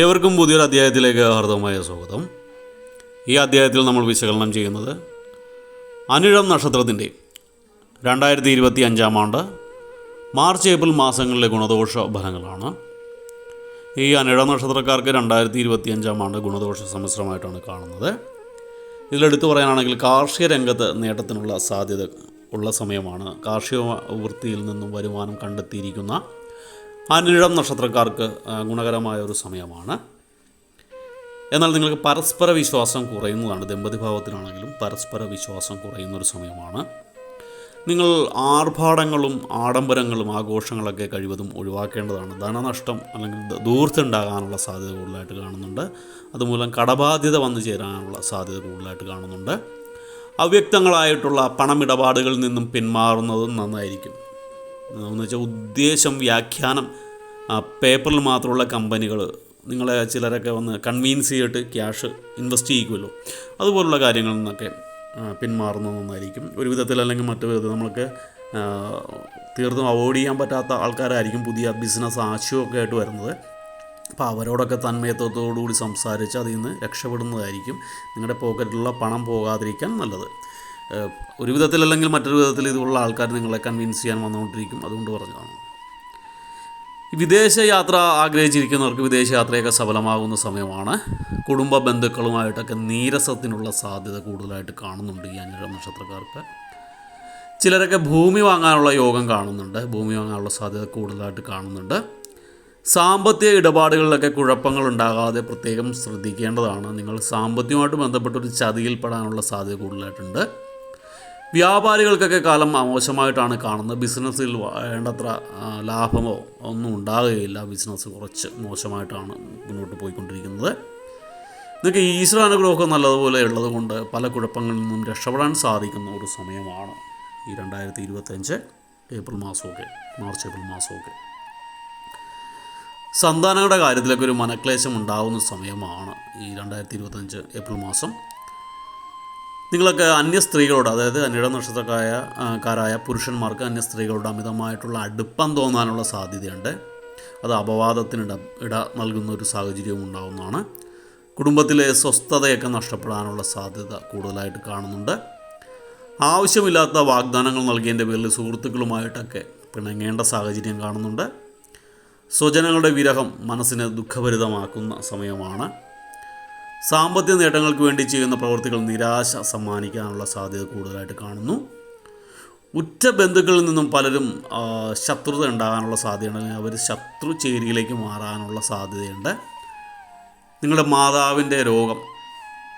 ഏവർക്കും പുതിയൊരു അധ്യായത്തിലേക്ക് ഹാർദവമായ സ്വാഗതം. ഈ അധ്യായത്തിൽ നമ്മൾ വിശകലനം ചെയ്യുന്നത് അനിഴം നക്ഷത്രത്തിൻ്റെ 2025 ആണ്ട് മാർച്ച് ഏപ്രിൽ മാസങ്ങളിലെ ഗുണദോഷ ഫലങ്ങളാണ്. ഈ അനിഴം നക്ഷത്രക്കാർക്ക് 2025 ആണ്ട് ഗുണദോഷ സമ്മിശ്രമായിട്ടാണ് കാണുന്നത്. ഇതിലെടുത്തു പറയാനാണെങ്കിൽ കാർഷിക രംഗത്ത് നേട്ടത്തിനുള്ള സാധ്യത ഉള്ള സമയമാണ്. കാർഷിക വൃത്തിയിൽ നിന്നും വരുമാനം കണ്ടെത്തിയിരിക്കുന്ന അനിഴം നക്ഷത്രക്കാർക്ക് ഗുണകരമായ ഒരു സമയമാണ്. എന്നാൽ നിങ്ങൾക്ക് പരസ്പര വിശ്വാസം കുറയുന്നതാണ്. ദമ്പതിഭാവത്തിലാണെങ്കിലും പരസ്പര വിശ്വാസം കുറയുന്നൊരു സമയമാണ്. നിങ്ങൾ ആർഭാടങ്ങളും ആഡംബരങ്ങളും ആഘോഷങ്ങളൊക്കെ കഴിവതും ഒഴിവാക്കേണ്ടതാണ്. ധനനഷ്ടം അല്ലെങ്കിൽ ദൂർത്തുണ്ടാകാനുള്ള സാധ്യത കൂടുതലായിട്ട് കാണുന്നുണ്ട്. അതുമൂലം കടബാധ്യത വന്നു ചേരാനുള്ള സാധ്യത കൂടുതലായിട്ട് കാണുന്നുണ്ട്. അവ്യക്തങ്ങളായിട്ടുള്ള പണമിടപാടുകളിൽ നിന്നും പിന്മാറുന്നതും നന്നായിരിക്കും. എന്ന് വെച്ചാൽ ഉദ്ദേശം വ്യാഖ്യാനം പേപ്പറിൽ മാത്രമുള്ള കമ്പനികൾ നിങ്ങളെ ചിലരൊക്കെ വന്ന് കൺവീൻസ് ചെയ്തിട്ട് ക്യാഷ് ഇൻവെസ്റ്റ് ചെയ്യിക്കുമല്ലോ, അതുപോലുള്ള കാര്യങ്ങളിൽ നിന്നൊക്കെ പിന്മാറുന്നത് നന്നായിരിക്കും. ഒരു വിധത്തിൽ അല്ലെങ്കിൽ മറ്റു വിധത്തിൽ നമ്മൾക്ക് തീർത്തും അവോയ്ഡ് ചെയ്യാൻ പറ്റാത്ത ആൾക്കാരായിരിക്കും പുതിയ ബിസിനസ് ആശയമൊക്കെ ആയിട്ട് വരുന്നത്. അപ്പോൾ അവരോടൊക്കെ തന്മയത്വത്തോടുകൂടി സംസാരിച്ച് അതിൽ നിന്ന് രക്ഷപ്പെടുന്നതായിരിക്കും നിങ്ങളുടെ പോക്കറ്റിലുള്ള പണം പോകാതിരിക്കാൻ നല്ലത്. ഒരു വിധത്തിൽ അല്ലെങ്കിൽ മറ്റൊരു വിധത്തിൽ ഇതുള്ള ആൾക്കാർ നിങ്ങളെ കൺവിൻസ് ചെയ്യാൻ വന്നുകൊണ്ടിരിക്കും. അതുകൊണ്ട് പറഞ്ഞതാണ്. വിദേശയാത്ര ആഗ്രഹിച്ചിരിക്കുന്നവർക്ക് വിദേശയാത്രയൊക്കെ സഫലമാകുന്ന സമയമാണ്. കുടുംബ ബന്ധുക്കളുമായിട്ടൊക്കെ നീരസത്തിനുള്ള സാധ്യത കൂടുതലായിട്ട് കാണുന്നുണ്ട് ഈ അനിഴം നക്ഷത്രക്കാർക്ക്. ചിലരൊക്കെ ഭൂമി വാങ്ങാനുള്ള യോഗം കാണുന്നുണ്ട്. ഭൂമി വാങ്ങാനുള്ള സാധ്യത കൂടുതലായിട്ട് കാണുന്നുണ്ട്. സാമ്പത്തിക ഇടപാടുകളിലൊക്കെ കുഴപ്പങ്ങൾ ഉണ്ടാകാതെ പ്രത്യേകം ശ്രദ്ധിക്കേണ്ടതാണ്. നിങ്ങൾ സാമ്പത്തികമായിട്ട് ബന്ധപ്പെട്ടൊരു ചതിയിൽപ്പെടാനുള്ള സാധ്യത കൂടുതലായിട്ടുണ്ട്. വ്യാപാരികൾക്കൊക്കെ കാലം മോശമായിട്ടാണ് കാണുന്നത്. ബിസിനസ്സിൽ വേണ്ടത്ര ലാഭമോ ഒന്നും ഉണ്ടാകുകയില്ല. ബിസിനസ് കുറച്ച് മോശമായിട്ടാണ് മുന്നോട്ട് പോയിക്കൊണ്ടിരിക്കുന്നത്. നിങ്ങൾക്ക് ഈശ്വരാനുഗ്രഹമൊക്കെ നല്ലതുപോലെ ഉള്ളത് കൊണ്ട് പല കുഴപ്പങ്ങളിൽ നിന്നും രക്ഷപ്പെടാൻ സാധിക്കുന്ന ഒരു സമയമാണ് ഈ 2025 ഏപ്രിൽ മാസമൊക്കെ, മാർച്ച് ഏപ്രിൽ മാസമൊക്കെ. സന്താനങ്ങളുടെ കാര്യത്തിലൊക്കെ ഒരു മനക്ലേശം ഉണ്ടാകുന്ന സമയമാണ് ഈ 2025 ഏപ്രിൽ മാസം. നിങ്ങളൊക്കെ അന്യ സ്ത്രീകളോട്, അതായത് അനിഴം നക്ഷത്രക്കാരായ പുരുഷന്മാർക്ക് അന്യ സ്ത്രീകളോട് അമിതമായിട്ടുള്ള അടുപ്പം തോന്നാനുള്ള സാധ്യതയുണ്ട്. അത് അപവാദത്തിന് ഇട നൽകുന്ന ഒരു സാഹചര്യവും ഉണ്ടാകുന്നതാണ്. കുടുംബത്തിലെ സ്വസ്ഥതയൊക്കെ നഷ്ടപ്പെടാനുള്ള സാധ്യത കൂടുതലായിട്ട് കാണുന്നുണ്ട്. ആവശ്യമില്ലാത്ത വാഗ്ദാനങ്ങൾ നൽകിയതിൻ്റെ പേരിൽ സുഹൃത്തുക്കളുമായിട്ടൊക്കെ പിണങ്ങേണ്ട സാഹചര്യം കാണുന്നുണ്ട്. സ്വജനങ്ങളുടെ വിരഹം മനസ്സിനെ ദുഃഖഭരിതമാക്കുന്ന സമയമാണ്. സാമ്പത്തിക നേട്ടങ്ങൾക്ക് വേണ്ടി ചെയ്യുന്ന പ്രവൃത്തികൾ നിരാശ സമ്മാനിക്കാനുള്ള സാധ്യത കൂടുതലായിട്ട് കാണുന്നു. ഉറ്റ ബന്ധുക്കളിൽ നിന്നും പലരും ശത്രുത ഉണ്ടാകാനുള്ള സാധ്യതയുണ്ട്. അവർ ശത്രു ചേരിയിലേക്ക് മാറാനുള്ള സാധ്യതയുണ്ട്. നിങ്ങളുടെ മാതാവിൻ്റെ രോഗം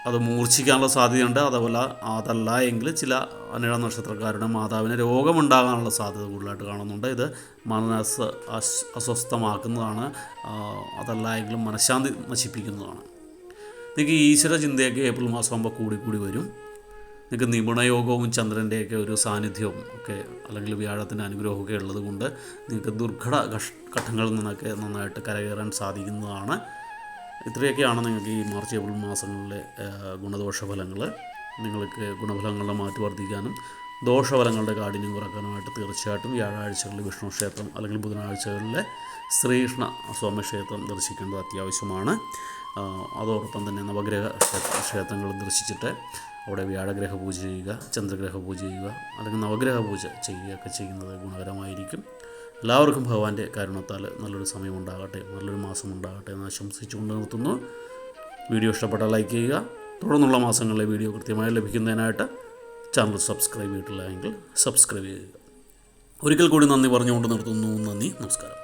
അത് മൂർച്ഛിക്കാനുള്ള സാധ്യതയുണ്ട്. അതുപോലെ അതല്ല എങ്കിൽ ചില അനിഴം നക്ഷത്രക്കാരുടെ മാതാവിന് രോഗമുണ്ടാകാനുള്ള സാധ്യത കൂടുതലായിട്ട് കാണുന്നുണ്ട്. ഇത് മനസ്സ് അസ്വസ്ഥമാക്കുന്നതാണ്. അതല്ല എങ്കിലും മനഃശാന്തി നശിപ്പിക്കുന്നതാണ്. നിങ്ങൾക്ക് ഈശ്വര ചിന്തയൊക്കെ ഏപ്രിൽ മാസമാകുമ്പോൾ കൂടിക്കൂടി വരും. നിങ്ങൾക്ക് നിപുണയോഗവും ചന്ദ്രൻ്റെയൊക്കെ ഒരു സാന്നിധ്യവും ഒക്കെ അല്ലെങ്കിൽ വ്യാഴത്തിൻ്റെ അനുഗ്രഹമൊക്കെ ഉള്ളത് കൊണ്ട് നിങ്ങൾക്ക് ദുർഘട ഘട്ടങ്ങളിൽ നിന്നൊക്കെ നന്നായിട്ട് കരകയറാൻ സാധിക്കുന്നതാണ്. ഇത്രയൊക്കെയാണ് നിങ്ങൾക്ക് ഈ മാർച്ച് ഏപ്രിൽ മാസങ്ങളിലെ ഗുണദോഷ ഫലങ്ങൾ. നിങ്ങൾക്ക് ഗുണഫലങ്ങളുടെ മാറ്റി വർദ്ധിക്കാനും ദോഷഫലങ്ങളുടെ കാഠിന്യം കുറക്കാനുമായിട്ട് തീർച്ചയായിട്ടും വ്യാഴാഴ്ചകളിൽ വിഷ്ണു ക്ഷേത്രം അല്ലെങ്കിൽ ബുധനാഴ്ചകളിലെ ശ്രീകൃഷ്ണ സ്വാമി ക്ഷേത്രം ദർശിക്കേണ്ടത് അത്യാവശ്യമാണ്. അതോടൊപ്പം തന്നെ നവഗ്രഹ ക്ഷേത്രങ്ങൾ ദർശിച്ചിട്ട് അവിടെ വ്യാഴഗ്രഹ പൂജ ചെയ്യുക, ചന്ദ്രഗ്രഹ പൂജ ചെയ്യുക, അല്ലെങ്കിൽ നവഗ്രഹ പൂജ ചെയ്യുകയൊക്കെ ചെയ്യുന്നത് ഗുണകരമായിരിക്കും. എല്ലാവർക്കും ഭഗവാന്റെ കാരുണ്യത്താൽ നല്ലൊരു സമയം ഉണ്ടാകട്ടെ, നല്ലൊരു മാസം ഉണ്ടാകട്ടെ എന്ന് ആശംസിച്ചുകൊണ്ട് നിർത്തുന്നു. വീഡിയോ ഇഷ്ടപ്പെട്ടാൽ ലൈക്ക് ചെയ്യുക. തുടർന്നുള്ള മാസങ്ങളിലെ വീഡിയോ കൃത്യമായി ലഭിക്കുന്നതിനായിട്ട് ചാനൽ സബ്സ്ക്രൈബ് ചെയ്തിട്ടില്ല എങ്കിൽ സബ്സ്ക്രൈബ് ചെയ്യുക. ഒരിക്കൽ കൂടി നന്ദി പറഞ്ഞുകൊണ്ട് നിർത്തുന്നു. നന്ദി, നമസ്കാരം.